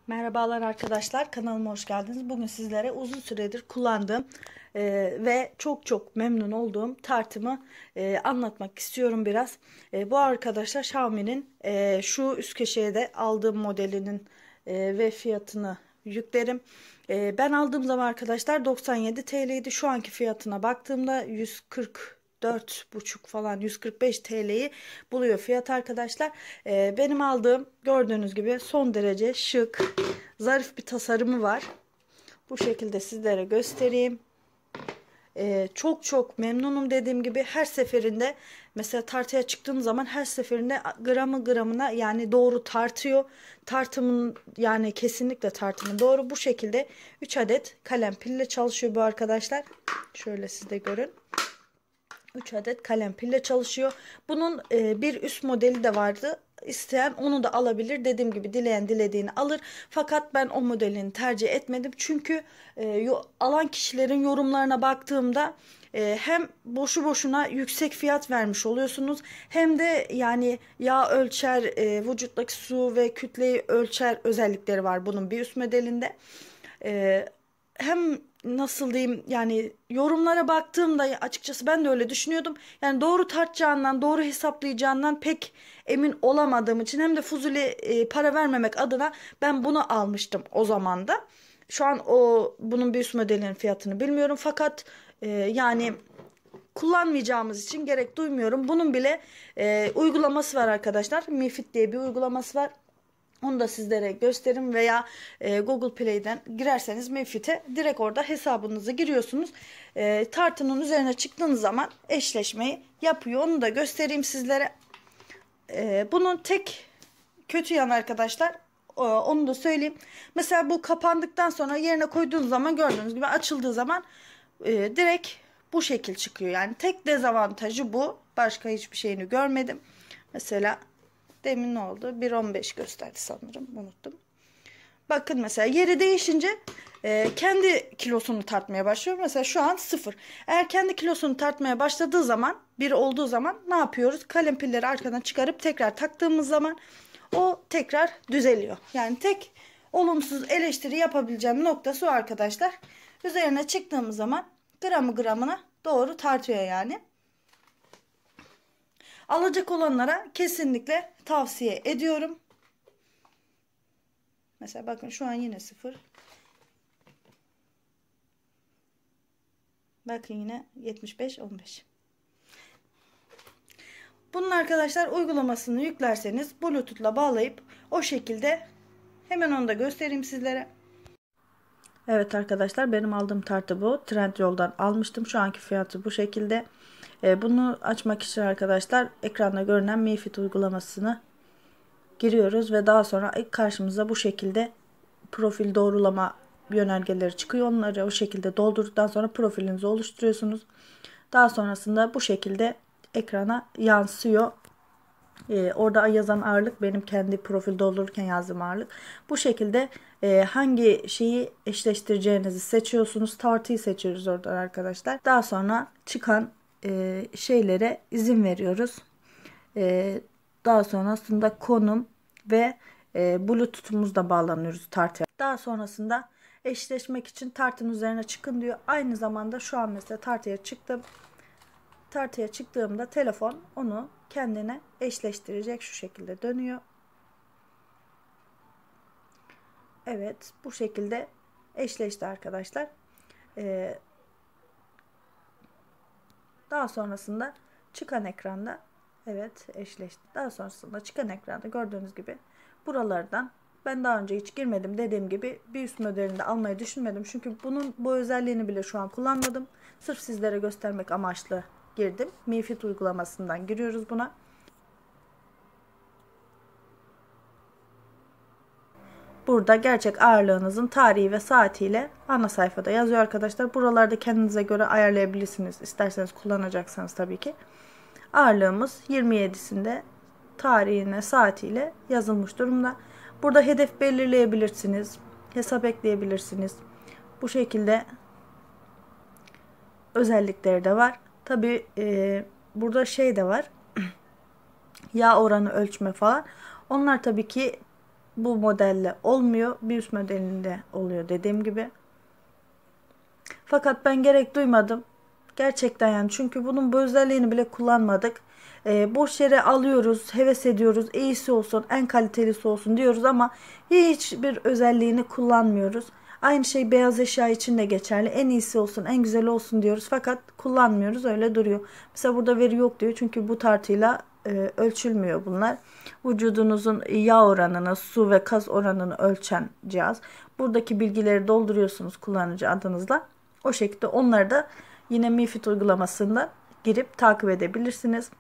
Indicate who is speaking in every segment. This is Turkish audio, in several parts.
Speaker 1: Merhabalar arkadaşlar, kanalıma hoş geldiniz. Bugün sizlere uzun süredir kullandığım ve çok memnun olduğum tartımı anlatmak istiyorum biraz. Bu arkadaşlar Xiaomi'nin şu üst köşeye de aldığım modelinin ve fiyatını yüklerim. Ben aldığım zaman arkadaşlar 97 TL'ydi. Şu anki fiyatına baktığımda 144,5 falan 145 TL'yi buluyor fiyat arkadaşlar. Benim aldığım gördüğünüz gibi son derece şık, zarif bir tasarımı var. Bu şekilde sizlere göstereyim. Çok memnunum, dediğim gibi her seferinde mesela tartıya çıktığım zaman her seferinde gramı gramına yani doğru tartıyor. Tartımın yani kesinlikle tartımı doğru. Bu şekilde 3 adet kalem pille çalışıyor bu arkadaşlar. Şöyle siz de görün. 3 adet kalem pille çalışıyor. Bunun bir üst modeli de vardı. İsteyen onu da alabilir. Dediğim gibi dileyen dilediğini alır. Fakat ben o modelini tercih etmedim. Çünkü alan kişilerin yorumlarına baktığımda hem boşu boşuna yüksek fiyat vermiş oluyorsunuz. Hem de yani yağ ölçer, vücuttaki su ve kütleyi ölçer özellikleri var bunun bir üst modelinde. Hem nasıl diyeyim, yani yorumlara baktığımda açıkçası ben de öyle düşünüyordum. Yani doğru tartacağından, doğru hesaplayacağından pek emin olamadığım için hem de fuzuli para vermemek adına ben bunu almıştım o zaman da. Şu an bunun bir üst modelinin fiyatını bilmiyorum fakat yani kullanmayacağımız için gerek duymuyorum. Bunun bile uygulaması var arkadaşlar. Mi Fit diye bir uygulaması var. Onu da sizlere gösterim veya Google Play'den girerseniz Mi Fit'e direkt orada hesabınızı giriyorsunuz. Tartının üzerine çıktığınız zaman eşleşmeyi yapıyor. Onu da göstereyim sizlere. Bunun tek kötü yanı arkadaşlar, onu da söyleyeyim. Mesela bu kapandıktan sonra yerine koyduğunuz zaman gördüğünüz gibi açıldığı zaman direkt bu şekil çıkıyor. Yani tek dezavantajı bu. Başka hiçbir şeyini görmedim. Mesela demin ne oldu? 1.15 gösterdi sanırım. Unuttum. Bakın mesela yeri değişince kendi kilosunu tartmaya başlıyor. Mesela şu an 0. Eğer kendi kilosunu tartmaya başladığı zaman, 1 olduğu zaman ne yapıyoruz? Kalem pilleri arkadan çıkarıp tekrar taktığımız zaman o tekrar düzeliyor. Yani tek olumsuz eleştiri yapabileceğim noktası o arkadaşlar. Üzerine çıktığımız zaman gramı gramına doğru tartıyor yani. Alacak olanlara kesinlikle tavsiye ediyorum. Mesela bakın şu an yine 0. Bakın yine 75-15. Bunun arkadaşlar uygulamasını yüklerseniz Bluetooth'la bağlayıp o şekilde, hemen onu da göstereyim sizlere. Evet arkadaşlar, benim aldığım tartı bu. Trendyol'dan almıştım. Şu anki fiyatı bu şekilde. Bunu açmak için arkadaşlar ekranda görünen Mi Fit uygulamasını giriyoruz ve daha sonra ilk karşımıza bu şekilde profil doğrulama yönergeleri çıkıyor. Onları o şekilde doldurduktan sonra profilinizi oluşturuyorsunuz. Daha sonrasında bu şekilde ekrana yansıyor. Orada yazan ağırlık benim kendi profil doldururken yazdığım ağırlık. Bu şekilde hangi şeyi eşleştireceğinizi seçiyorsunuz. Tartıyı seçiyoruz oradan arkadaşlar. Daha sonra çıkan şeylere izin veriyoruz. Daha sonrasında konum ve Bluetooth'umuzla bağlanıyoruz tartıya. Daha sonrasında eşleşmek için tartının üzerine çıkın diyor. Aynı zamanda şu an mesela tartıya çıktım. Tartıya çıktığımda telefon onu kendine eşleştirecek, şu şekilde dönüyor. Evet, bu şekilde eşleşti arkadaşlar. Daha sonrasında çıkan ekranda, evet eşleşti. Daha sonrasında çıkan ekranda gördüğünüz gibi buralardan, ben daha önce hiç girmedim, dediğim gibi bir üst modelini de almayı düşünmedim. Çünkü bunun bu özelliğini bile şu an kullanmadım. Sırf sizlere göstermek amaçlı girdim. Mi Fit uygulamasından giriyoruz buna. Burada gerçek ağırlığınızın tarihi ve saatiyle ana sayfada yazıyor arkadaşlar. Buralarda kendinize göre ayarlayabilirsiniz. İsterseniz kullanacaksanız tabii ki. Ağırlığımız 27'sinde tarihine, saatiyle yazılmış durumda. Burada hedef belirleyebilirsiniz. Hesap ekleyebilirsiniz. Bu şekilde özellikleri de var. Tabii burada şey de var. Yağ oranı ölçme falan. Onlar tabii ki bu modelle olmuyor. Bir üst modelinde oluyor dediğim gibi. Fakat ben gerek duymadım. Gerçekten yani, çünkü bunun bu özelliğini bile kullanmadık. Boş yere alıyoruz, heves ediyoruz. İyisi olsun, en kalitelisi olsun diyoruz ama hiçbir özelliğini kullanmıyoruz. Aynı şey beyaz eşya için de geçerli. En iyisi olsun, en güzeli olsun diyoruz fakat kullanmıyoruz, öyle duruyor. Mesela burada veri yok diyor çünkü bu tartıyla ölçülmüyor bunlar. Vücudunuzun yağ oranını, su ve kas oranını ölçen cihaz. Buradaki bilgileri dolduruyorsunuz kullanıcı adınızla. O şekilde onları da yine MiFit uygulamasında girip takip edebilirsiniz.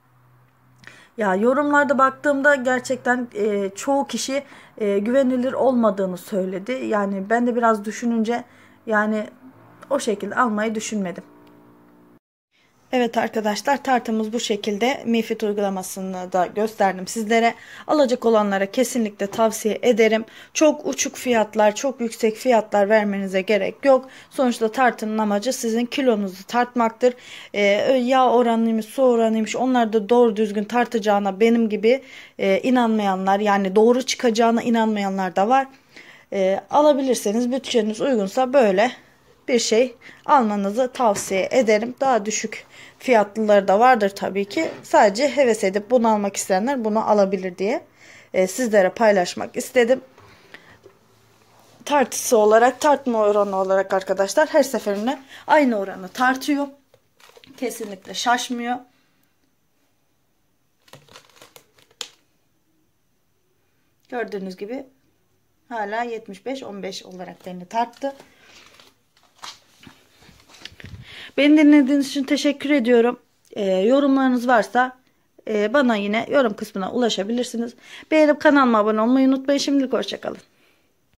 Speaker 1: Ya yorumlarda baktığımda gerçekten çoğu kişi güvenilir olmadığını söyledi. Yani ben de biraz düşününce yani o şekilde almayı düşünmedim. Evet arkadaşlar, tartımız bu şekilde. MiFit uygulamasını da gösterdim sizlere. Alacak olanlara kesinlikle tavsiye ederim. Çok uçuk fiyatlar, çok yüksek fiyatlar vermenize gerek yok. Sonuçta tartının amacı sizin kilonuzu tartmaktır. Yağ oranıymış, su oranıymış, onlar da doğru düzgün tartacağına benim gibi inanmayanlar, yani doğru çıkacağına inanmayanlar da var. Alabilirseniz, bütçeniz uygunsa böyle bir şey almanızı tavsiye ederim. Daha düşük fiyatlıları da vardır tabii ki. Sadece heves edip bunu almak isteyenler bunu alabilir diye sizlere paylaşmak istedim. Tartısı olarak, tartma oranı olarak arkadaşlar her seferinde aynı oranı tartıyor. Kesinlikle şaşmıyor. Gördüğünüz gibi hala 75-15 olarak beni tarttı. Beni dinlediğiniz için teşekkür ediyorum. Yorumlarınız varsa bana yine yorum kısmına ulaşabilirsiniz. Beğenip kanalıma abone olmayı unutmayın. Şimdilik hoşçakalın.